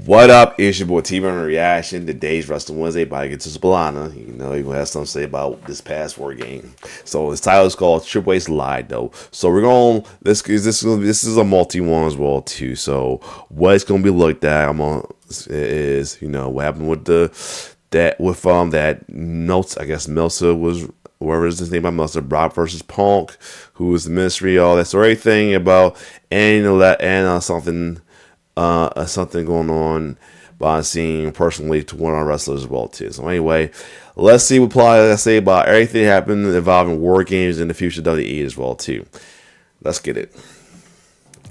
What up? It's your boy T-Bone Reaction. Today's Wrestling Wednesday. About to get to Pllana. You know, he gonna have something to say about this past war game. So his title is called Triple H Lied though. So we're going. This is a multi one as well too. So what it's gonna be looked at. Is what happened with that notes. I guess Meltzer was whoever is his name by Meltzer. Brock versus Punk, who was the ministry, all that. So everything about something going on by seeing personally to one of our wrestlers as well too. So anyway, let's see what Pllana say about everything that happened involving war games in the future WWE as well too. Let's get it.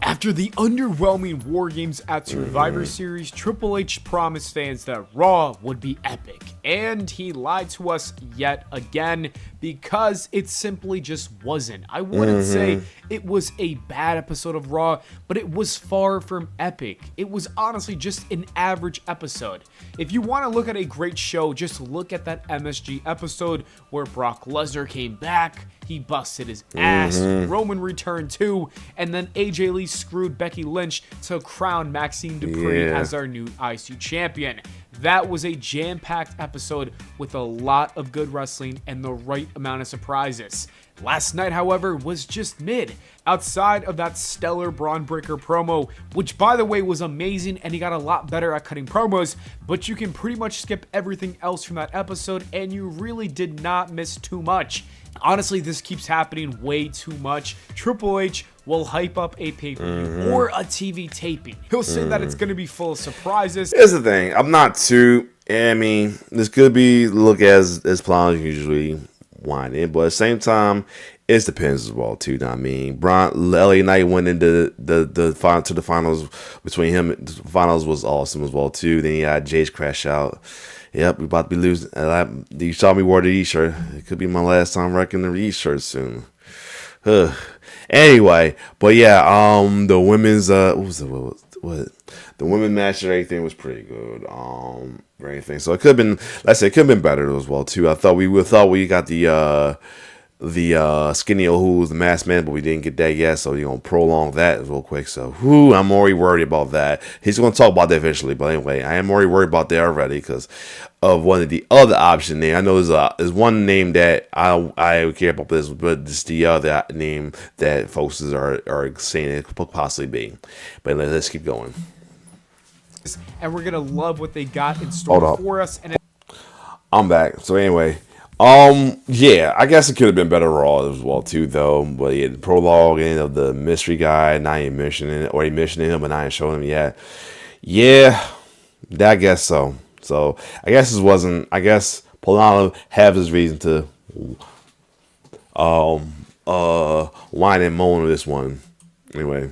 After the underwhelming War Games at Survivor Series, Triple H promised fans that Raw would be epic, and he lied to us yet again because it simply just wasn't. I wouldn't say it was a bad episode of Raw, but it was far from epic. It was honestly just an average episode. If you want to look at a great show, just look at that MSG episode where Brock Lesnar came back, he busted his ass, Roman returned too, and then AJ Lee screwed Becky Lynch to crown Maxine Dupree as our new IC champion. That was a jam-packed episode with a lot of good wrestling and the right amount of surprises. Last night, however, was just mid. Outside of that stellar Braun Breaker promo, which by the way was amazing and he got a lot better at cutting promos, but you can pretty much skip everything else from that episode and you really did not miss too much. Honestly, this keeps happening way too much. Triple H will hype up a pay-per-view or a TV taping. He'll say that it's going to be full of surprises. Here's the thing. I'm not too... I mean, this could be look as Pllana usually whining, but at the same time, it depends as well too. I mean, LA Knight went into the finals between him. The finals was awesome as well too. Then he had Jay's crash out. Yep, we about to be losing. You saw me wear the E-shirt. It could be my last time wrecking the E-shirt soon. Anyway, but yeah, the women's what the women match and everything was pretty good. Or anything. So it could have been, let's say, it could have been better as well too. I thought we got the Skinny who was the masked man, but we didn't get that yet, so you're gonna prolong that real quick. So I'm already worried about that. He's gonna talk about that eventually, but anyway, I am already worried about that already because of one of the other option there. I know there's one name that I care about this, but it's the other name that folks are saying it could possibly be. But let's keep going. And we're gonna love what they got in store for us. And I'm back. So anyway. Yeah, I guess it could have been better Raw as well too, though. But yeah, the prologue of the mystery guy, not even mentioning it, or he mentioning him, but not even showing him yet. Yeah, I guess so. So I guess this wasn't. I guess Pllana have his reason to whine and moan on this one. Anyway.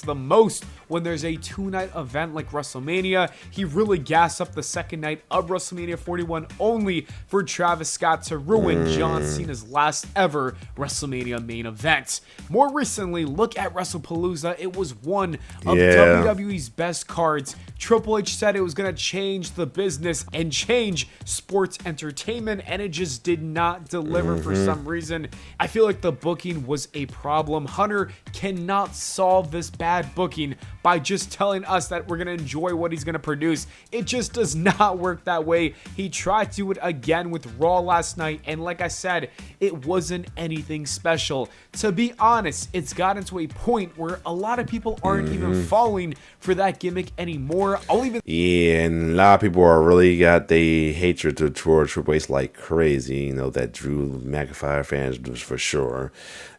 The most when there's a two-night event like WrestleMania. He really gassed up the second night of WrestleMania 41 only for Travis Scott to ruin John Cena's last ever WrestleMania main event. More recently, look at WrestlePalooza. It was one of WWE's best cards. Triple H said it was going to change the business and change sports entertainment, and it just did not deliver for some reason. I feel like the booking was a problem. Hunter cannot solve this bad booking by just telling us that we're going to enjoy what he's going to produce. It just does not work that way. He tried to do it again with Raw last night, and like I said, it wasn't anything special. To be honest, it's gotten to a point where a lot of people aren't even falling for that gimmick anymore. Yeah, and a lot of people are really got the hatred toward Triple H like crazy. You know, that Drew McIntyre fans for sure.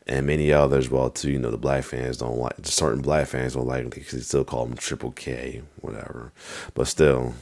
And many others, well, too. You know, the black fans don't like, certain black fans don't like him because they still call him Triple K, whatever. But still.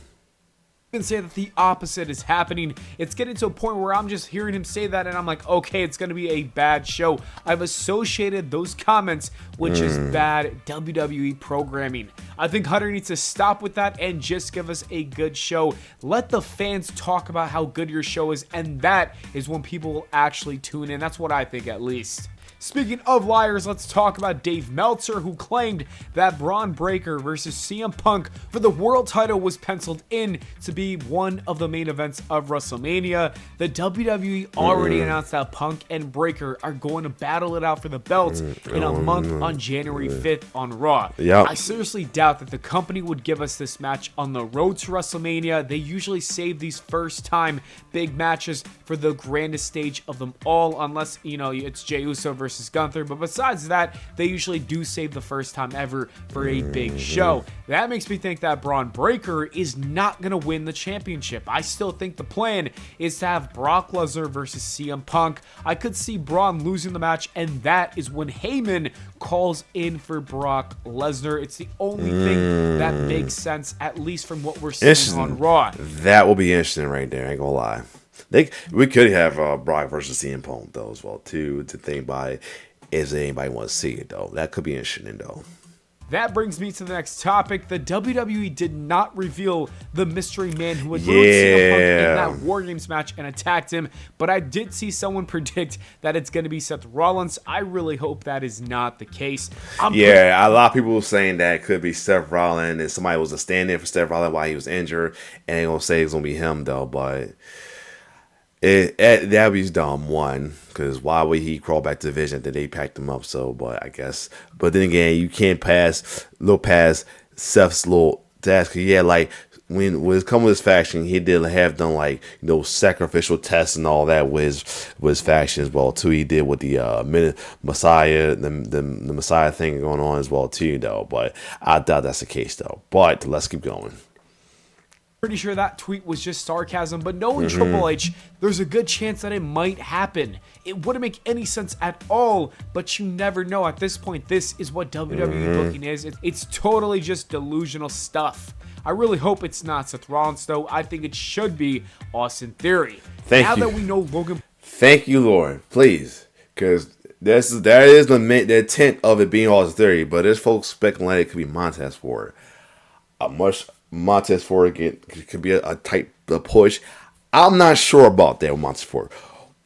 Even say that the opposite is happening. It's getting to a point where I'm just hearing him say that and I'm like, okay, it's going to be a bad show. I've associated those comments with just bad WWE programming. I think Hunter needs to stop with that and just give us a good show. Let the fans talk about how good your show is, and that is when people will actually tune in. That's what I think, at least. Speaking of liars, let's talk about Dave Meltzer, who claimed that Braun Breaker versus CM Punk for the world title was penciled in to be one of the main events of WrestleMania. The WWE already announced that Punk and Breaker are going to battle it out for the belts in a month on January 5th on Raw. Yep. I seriously doubt that the company would give us this match on the road to WrestleMania. They usually save these first time big matches for the grandest stage of them all, unless, it's Jey Uso versus Gunther. But besides that, they usually do save the first time ever for a big show. That makes me think that Braun Breaker is not going to win the championship. I still think the plan is to have Brock Lesnar versus CM Punk. I could see Braun losing the match, and that is when Heyman calls in for Brock Lesnar. It's the only thing that makes sense, at least from what we're seeing on Raw. That will be interesting right there. I ain't gonna lie. We could have Brock versus CM Punk though as well too. To think about it, if anybody wants to see it though, that could be interesting though. That brings me to the next topic. The WWE did not reveal the mystery man who had lured CM Punk in that War Games match and attacked him, but I did see someone predict that it's going to be Seth Rollins. I really hope that is not the case. A lot of people were saying that it could be Seth Rollins, and somebody was a stand-in for Seth Rollins while he was injured, and they're going to say it's going to be him, though, but that was dumb, one, because why would he crawl back to the division after they packed him up? So, but then again, you can't look past Seth's little task. Yeah, like when it comes with his faction, he did have done like sacrificial tests and all that with his faction as well too. He did with the Messiah, the Messiah thing going on as well too, though. But I doubt that's the case though. But let's keep going. Pretty sure that tweet was just sarcasm, but knowing Triple H, there's a good chance that it might happen. It wouldn't make any sense at all, but you never know. At this point, this is what WWE booking is. It's totally just delusional stuff. I really hope it's not Seth Rollins, though. I think it should be Austin Theory. Thank you. That we know Logan. Thank you, Lord. Please, because that is the intent of it being Austin Theory, but there's folks speculating it could be Montez Ford. Montez Ford could be a tight push. I'm not sure about that with Montez Ford.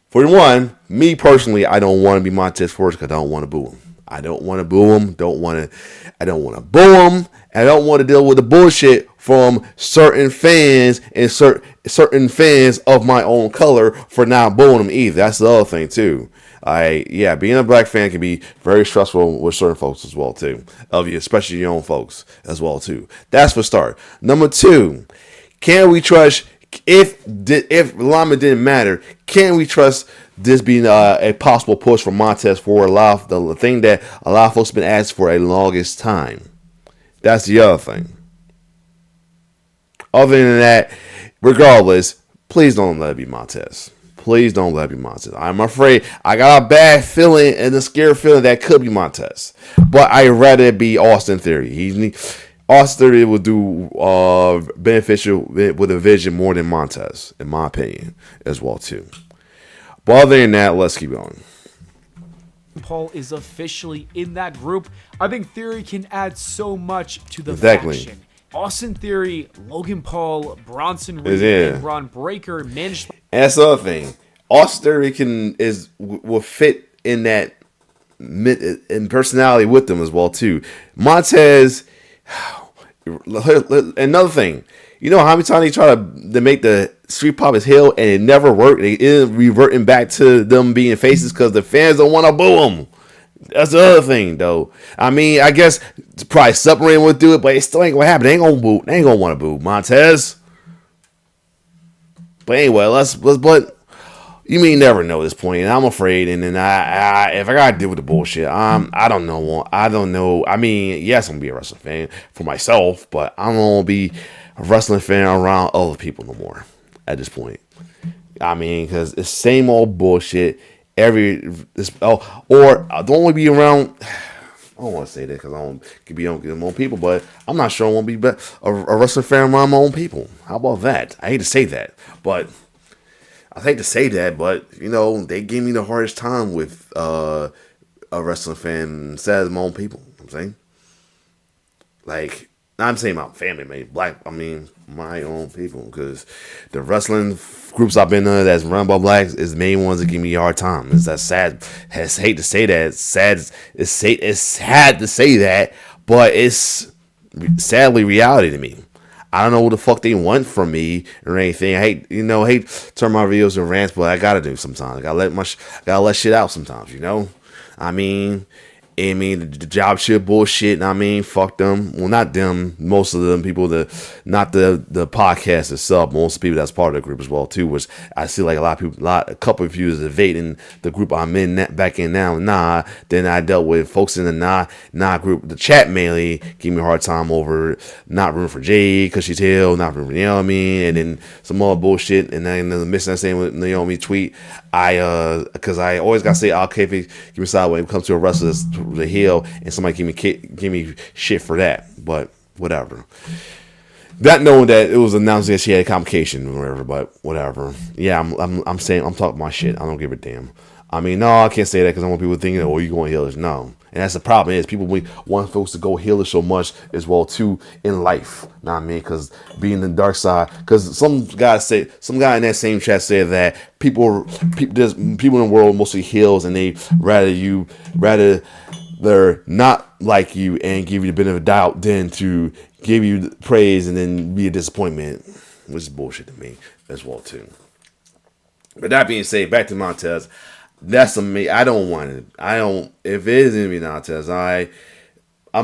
For one, me personally, I don't want to be Montez Ford because I don't want to boo him. I don't want to boo him. I don't want to boo him. And I don't want to deal with the bullshit from certain fans and certain fans of my own color for not booing him either. That's the other thing too. Being a black fan can be very stressful with certain folks as well too. Especially your own folks as well too. That's for start. Number two, can we trust if Pllana didn't matter? Can we trust this being a possible push for Montez for the thing that a lot of folks have been asking for a longest time? That's the other thing. Other than that, regardless, please don't let it be Montez. Please don't let it be Montez. I'm afraid I got a bad feeling and a scared feeling that could be Montez. But I'd rather it be Austin Theory. Austin Theory will do beneficial with a vision more than Montez, in my opinion, as well too. But other than that, let's keep going. Paul is officially in that group. I think Theory can add so much to the faction. Austin Theory, Logan Paul, Bronson Reed, and Braun Breaker managed. And that's the other thing. Austin Theory will fit in that in personality with them as well too. Montez, another thing. You know how many times they try to make the Street Profits heel and it never worked? They end up reverting back to them being faces because the fans don't want to boo them. That's the other thing, though. I mean, I guess probably Submarine would do it, but it still ain't gonna happen. They ain't gonna want to boo Montez. But anyway, but you may never know at this point, and I'm afraid. And then if I gotta deal with the bullshit, I don't know. I mean, yes, I'm gonna be a wrestling fan for myself, but I don't want to be a wrestling fan around other people no more at this point. I mean, because it's same old bullshit. Or I don't want to be around. I don't want to say that because I don't could be on my own people, but I'm not sure I want to be a wrestling fan around my own people. How about that? I hate to say that, but they give me the hardest time with a wrestling fan instead of my own people. You know what I'm saying, like, I'm saying my family, mate. My own people, because the wrestling groups I've been in that's run by blacks is the main ones that give me a hard time. It's that sad. Hate to say that. It's sad. It's sad to say that, but it's sadly reality to me. I don't know what the fuck they want from me or anything. I hate to turn my videos into rants, but I gotta do sometimes. I gotta let shit out sometimes. I mean, the job shit bullshit. Fuck them. Well, not them. Most of them people not the podcast itself. Most people that's part of the group as well too. Which I see like a couple of viewers evading the group I'm back in now. Then I dealt with folks in the group. The chat mainly give me a hard time over not rooting for Jade because she's ill, not rooting for Naomi, and then some more bullshit. And then the misunderstanding with Naomi tweet. Because I always gotta say, okay, give me side when it comes to a wrestler's the heel, and somebody give me shit for that. But whatever. Not knowing that it was announced that she had a complication or whatever, but whatever. Yeah, I'm talking my shit. I don't give a damn. No, I can't say that because I want people thinking, oh, you going heelish. No. And that's the problem is people want folks to go heelish so much as well too in life. Know what I mean? Because being the dark side. Because some guy in that same chat said that there's people in the world mostly heels and they rather they're not like you and give you the benefit of the doubt than to give you praise and then be a disappointment, which is bullshit to me as well too. But that being said, back to Montez. That's me. I don't want it. If it is gonna be Montez, I'm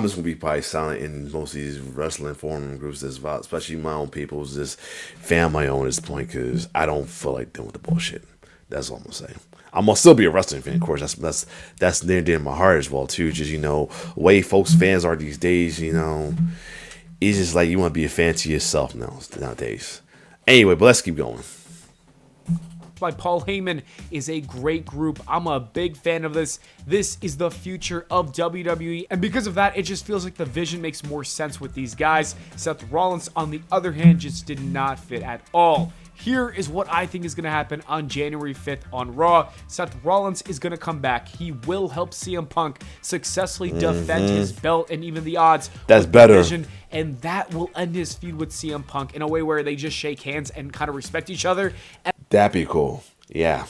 just gonna be probably silent in most of these wrestling forum groups, especially my own people. Just fan my own at this point because I don't feel like dealing with the bullshit. That's all I'm gonna say. I'm gonna still be a wrestling fan, of course. That's near and dear to my heart as well too. Just the way folks fans are these days. It's just like you want to be a fan to yourself nowadays. Anyway, but let's keep going. By Paul Heyman is a great group. I'm a big fan of this. This is the future of WWE, and because of that, it just feels like the vision makes more sense with these guys. Seth Rollins, on the other hand, just did not fit at all. Here is what I think is going to happen on January 5th on Raw. Seth Rollins is going to come back. He will help CM Punk successfully defend his belt and even the odds. That's better. Division, and that will end his feud with CM Punk in a way where they just shake hands and kind of respect each other. That'd be cool. Yeah.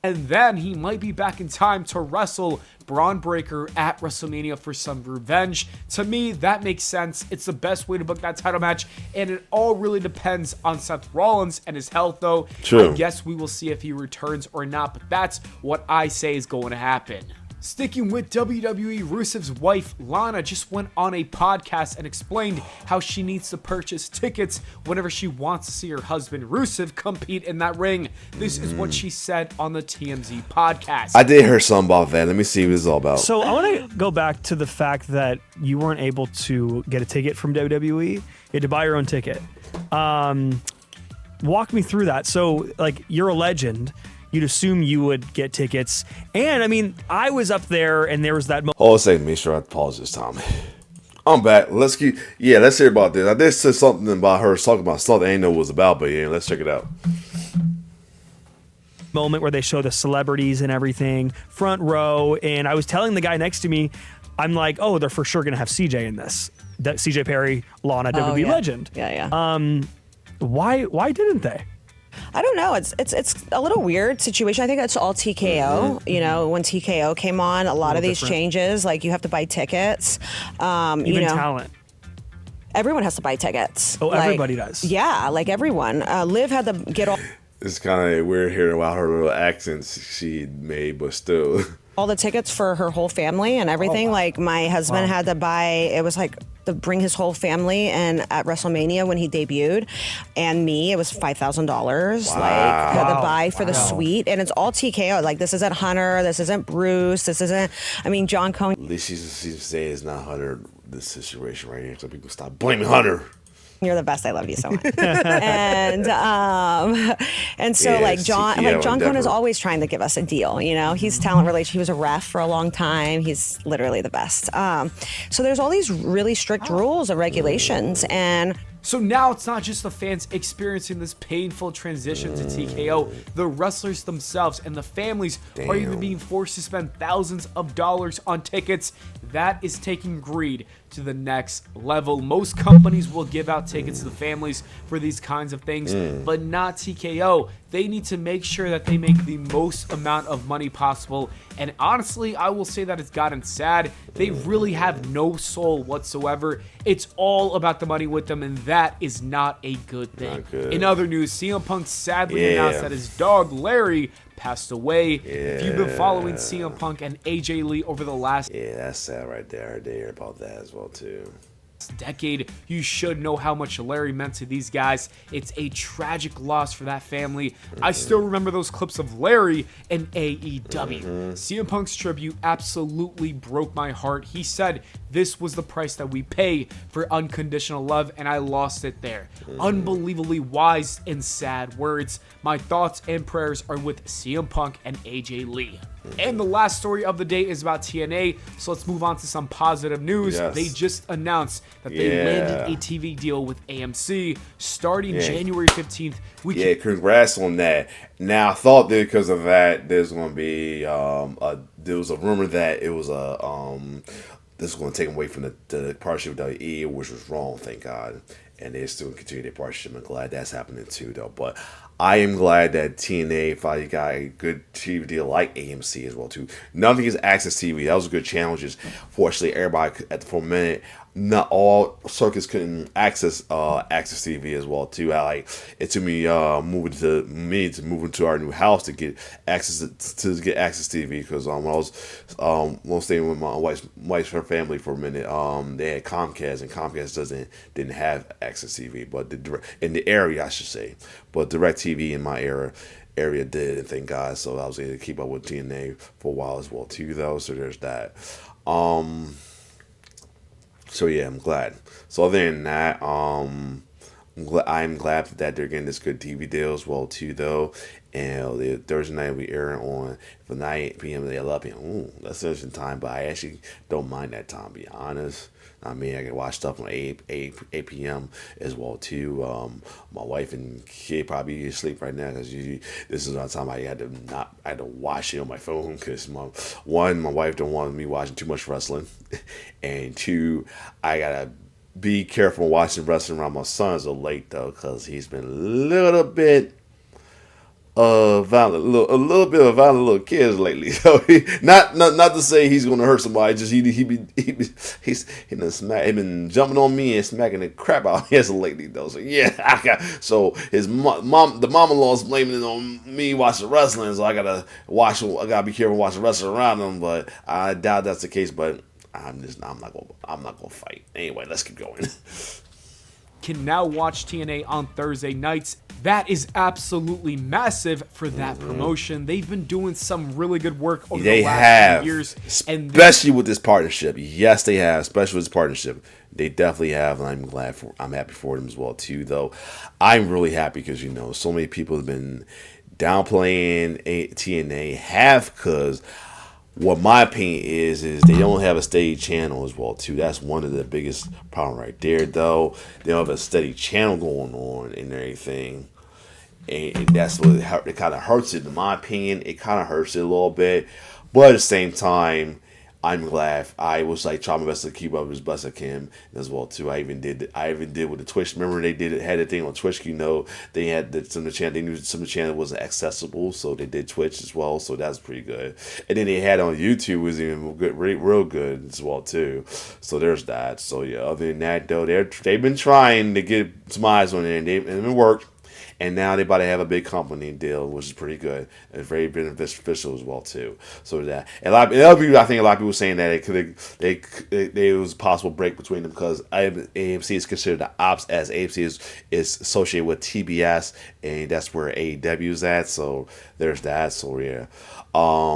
And then he might be back in time to wrestle Braun Breaker at WrestleMania for some revenge. To me, that makes sense. It's the best way to book that title match, and it all really depends on Seth Rollins and his health, though. True. I guess we will see if he returns or not, but that's what I say is going to happen. Sticking with WWE, Rusev's wife, Pllana, just went on a podcast and explained how she needs to purchase tickets whenever she wants to see her husband, Rusev, compete in that ring. This is what she said on the TMZ podcast. I did hear something about that. Let me see what it's all about. So I want to go back to the fact that you weren't able to get a ticket from WWE. You had to buy your own ticket. Walk me through that. So, you're a legend. You'd assume you would get tickets. And, I was up there, and there was that moment. Hold on a second. Make sure I pause this time. I'm back. Let's hear about this. I did say something about her talking about something I didn't know what it was about, but yeah, let's check it out. Moment where they show the celebrities and everything, front row, and I was telling the guy next to me, I'm like, oh, they're for sure going to have CJ in this. CJ Perry, Pllana, WWE legend. Yeah. Why didn't they? I don't know. It's a little weird situation. I think it's all TKO. Mm-hmm. When TKO came on, a lot of these changes, you have to buy tickets. Even talent. Everyone has to buy tickets. Oh, everybody does. Yeah, everyone. Liv had to get all. It's kind of weird hearing about her little accents she made, but still. All the tickets for her whole family and everything. Oh, wow. My husband had to buy. It was to bring his whole family, and at WrestleMania when he debuted, and me, it was $5,000. Had to buy for the suite, and it's all TKO. This isn't Hunter, this isn't Bruce, this isn't. John Cone. At least she's saying it's not Hunter. This situation right here, so people stop blaming Hunter. You're the best. I love you so much. and so John, John Cone is always trying to give us a deal. He's talent relation. He was a ref for a long time. He's literally the best. So there's all these really strict rules and regulations, and. So now it's not just the fans experiencing this painful transition to TKO. The wrestlers themselves and the families are even being forced to spend thousands of dollars on tickets. that is taking greed to the next level. Most companies will give out tickets to the families for these kinds of things, but not TKO. They need to make sure that they make the most amount of money possible. And honestly, I will say that it's gotten sad. They really have no soul whatsoever. It's all about the money with them, and that is not a good thing. Not good. In other news, CM Punk sadly announced that his dog Larry passed away. If you've been following CM Punk and AJ Lee over the last that's sad right there. I did hear about that as well too. decade, you should know how much Larry meant to these guys. It's a tragic loss for that family. I still remember those clips of Larry in AEW. CM Punk's tribute absolutely broke my heart. He said, "This was the price that we pay for unconditional love, and I lost it there." Unbelievably wise and sad words. My thoughts and prayers are with CM Punk and AJ Lee. And the last story of the day is about TNA, so let's move on to some positive news. Yes. They just announced that they landed a TV deal with AMC starting January 15th. Congrats on that. Now, I thought that because of that, there's going to be there was a rumor that it was this is going to take them away from the partnership with WWE, which was wrong, thank God. And they still continue their partnership. I'm glad that's happening too, though. But I am glad that TNA finally got a good TV deal like AMC as well too. Nothing is Access TV. That was a good challenge. Fortunately, everybody for a minute, not all circuits couldn't access Access TV as well too. It took me moving to our new house to get access to get Access TV, because when I was staying with my wife's family for a minute, they had Comcast, and Comcast didn't have Access TV, but in the area, I should say, but DirecTV in my area did, and thank God. So I was able to keep up with TNA for a while as well too, though. So there's that. So yeah, I'm glad. So other than that, I'm glad that they're getting this good TV deal as well too, though. And the Thursday night we air on from 9 p.m. to 11 p.m. Ooh, that's interesting time, but I actually don't mind that time, to be honest. I mean, I can watch stuff on 8 p.m. as well too. My wife and kid probably asleep right now, because this is the time I had to watch it on my phone, because my wife don't want me watching too much wrestling, and two, I gotta be careful watching wrestling around my son so late, though, because he's been a little bit violent, a little bit of violent little kids lately. So not to say he's gonna hurt somebody, just he's been jumping on me and smacking the crap out of me lately, though. So yeah, his the mom-in-law's blaming it on me watching wrestling, so I gotta be careful watching wrestling around him. But I doubt that's the case. But I'm not gonna fight. Anyway, let's keep going. Can now watch TNA on Thursday nights. That is absolutely massive for that promotion. They've been doing some really good work over the last few years. Especially with this partnership. Yes, they have. Especially with this partnership. They definitely have, and I'm happy for them as well, too, though. I'm really happy because, so many people have been downplaying TNA, because what my opinion is they don't have a steady channel as well too. That's one of the biggest problem right there, though. They don't have a steady channel going on and everything, and that's what it kind of hurts it. In my opinion, it kind of hurts it a little bit, but at the same time, I'm glad. I was trying my best to keep up as best I can as well too. I even did with the Twitch. Remember had a thing on Twitch. They had some of the channel. They knew some of the channel wasn't accessible, so they did Twitch as well. So that's pretty good. And then they had on YouTube was even good, real good as well too. So there's that. So yeah. Other than that, though, they've been trying to get some eyes on it, and it worked. And now they about to have a big company deal, which is pretty good and very beneficial as well too. So that, and I think a lot of people were saying that it was a possible break between them, because AMC is considered the ops, as AMC is associated with TBS, and that's where AEW is at. So there's that. So yeah,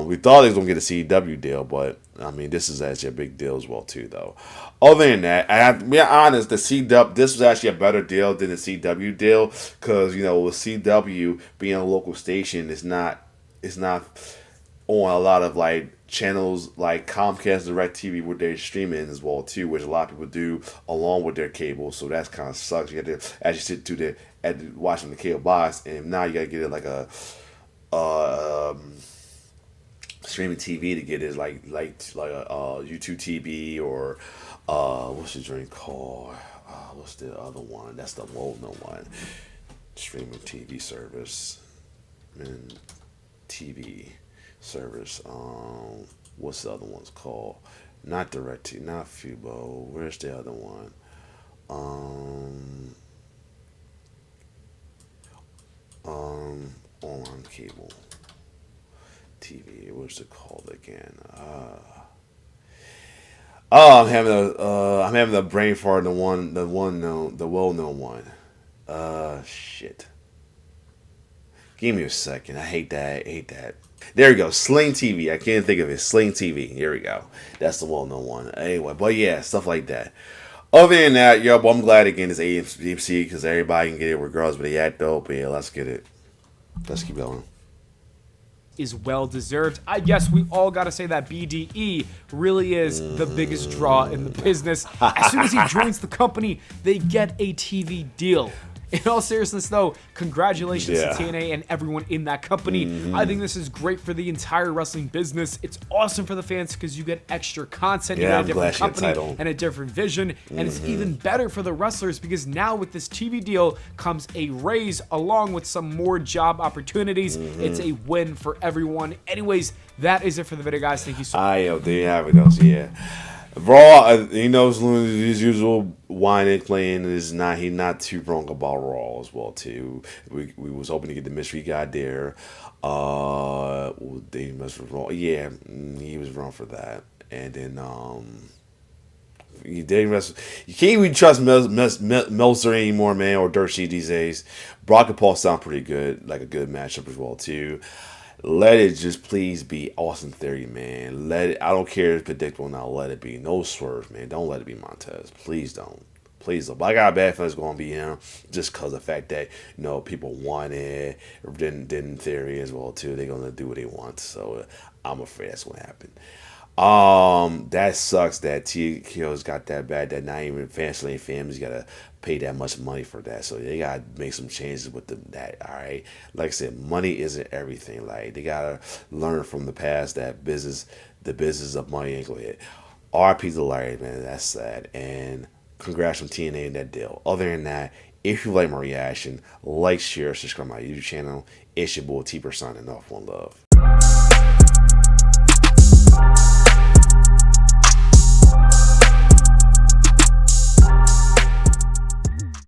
we thought they was gonna get a CW deal, but I mean, this is actually a big deal as well too, though. Other than that, I have to be honest, this was actually a better deal than the CW deal, because with CW being a local station, it's not on a lot of channels like Comcast, DirecTV, with their streaming as well too, which a lot of people do along with their cable. So that's kind of sucks. You have to actually sit to watching the cable box, and now you gotta get it like a streaming TV to get it YouTube TV or what's the drink called? What's the other one? That's the well-known one. Streaming TV service, and TV service. What's the other one's called? Not DirecTV, not Fubo. Where's the other one? Online cable TV. What's it called again? I'm having a brain fart. The well-known one. Shit. Give me a second. I hate that. There we go. Sling TV. I can't think of it. Sling TV. Here we go. That's the well-known one. Anyway, but yeah, stuff like that. Other than that, but I'm glad again it's AMC because everybody can get it regardless where they at though. But yeah, let's get it. Let's keep going. Is well deserved. I guess we all got to say that BDE really is the biggest draw in the business. As soon as he joins the company, they get a TV deal. In all seriousness, though, congratulations to TNA and everyone in that company. I think this is great for the entire wrestling business. It's awesome for the fans because you get extra content, you get a different company and a different vision, and it's even better for the wrestlers because now with this TV deal comes a raise along with some more job opportunities. It's a win for everyone. Anyways, that is it for the video, guys. Thank you so much. There you have it, yeah. Raw, his usual whining playing he's not too wrong about Raw as well too. We was hoping to get the mystery guy there. Dave was wrong. Yeah, he was wrong for that. And then you can't even trust Meltzer anymore, man, or Dershi these days. Brock and Paul sound pretty good, like a good matchup as well too. Let it just please be Austin Theory, man. I don't care if it's predictable now. Let it be. No swerve, man. Don't let it be Montez. Please don't. Please don't. But I got a bad feeling it's going to be him just because of the fact that, people want it. Then Theory as well, too. They're going to do what they want. So I'm afraid that's going to happen. That sucks that TKO's got that bad that not even Fancy Family's got to pay that much money for that. So they got to make some changes with that, all right? Like I said, money isn't everything. Like, they got to learn from the past that the business of money ain't going to hit. RP to Larry, man, that's sad. And congrats on TNA in that deal. Other than that, if you like my reaction, like, share, subscribe to my YouTube channel. It's your boy T signing off. One love.